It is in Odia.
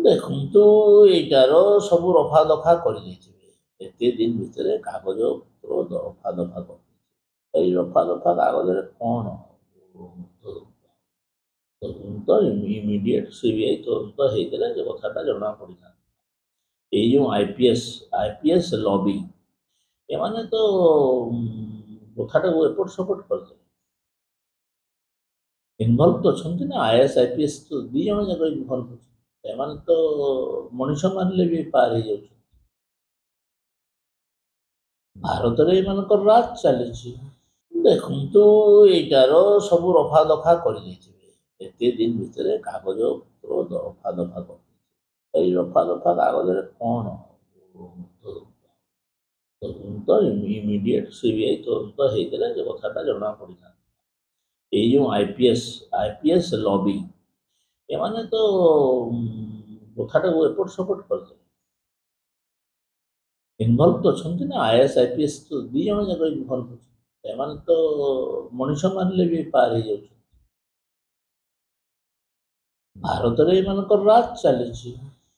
ଦେଖନ୍ତୁ ଏଇଟାର ସବୁ ରଫା ଦଫା କରିଦେଇଥିବେ। ଏତେ ଦିନ ଭିତରେ କାଗଜପତ୍ର ରଫା ଦଫା କରିଦେଇଥିବେ। ଏଇ ରଫା ଦଫା କାଗଜରେ କ'ଣ ତଦନ୍ତ ଇମିଡ଼ିଏଟ୍ ସିବିଆଇ ତଦନ୍ତ ହେଇଥିଲେ ଯେ କଥାଟା ଜଣା ପଡ଼ିଥାନ୍ତା। ଏଇ ଯେଉଁ ଆଇପିଏସ୍ ଲବି ଏମାନେ ତ କଥାଟାକୁ ଏପଟ ସେପଟ କରିଦେଲେ। ଇନଭଲ୍ଭ ତ ଅଛନ୍ତି ନା, ଆଇଏଏସ୍ ଆଇପିଏସ୍ ତ ଦୁଇ ଜଣ ଯାକ ଇନଭଲ୍ଭ ଅଛନ୍ତି। ସେମାନେ ତ ମଣିଷ ମାରିଲେ ବି ପାର ହେଇଯାଉଛନ୍ତି। ଭାରତରେ ଏମାନଙ୍କର ରାଜ ଚାଲିଛି। ଦେଖନ୍ତୁ ଏଇଟାର ସବୁ ରଫା ଦଫା କରିଦେଇଥିବେ। ଏତେ ଦିନ ଭିତରେ କାଗଜପତ୍ର ରଫା ଦଫା କରିଦେଇଥିବେ। ଏଇ ରଫା ଦଫା କାଗଜରେ କ'ଣ ତଦନ୍ତ ଇମିଡ଼ିଏଟ୍ ସିବିଆଇ ତଦନ୍ତ ହେଇଥିଲେ ଯେ କଥାଟା ଜଣା ପଡ଼ିଥାନ୍ତା। ଏଇ ଯେଉଁ ଆଇପିଏସ୍ ଲବି ଏମାନେ ତ କଥାଟାକୁ ଏପଟ ସେପଟ କରିଦେଲେ। ଇନଭଲ୍ଭ ତ ଅଛନ୍ତି ନା, ଆଇଏଏସ୍ ଆଇପିଏସ୍ ତ ଦୁଇ ଜଣ ଯାକ ଇନଭଲ୍ଭ ଅଛନ୍ତି। ସେମାନେ ତ ମଣିଷ ମାରିଲେ ବି ପାର ହେଇଯାଉଛନ୍ତି। ଭାରତରେ ଏମାନଙ୍କର ରାଜ ଚାଲିଛି।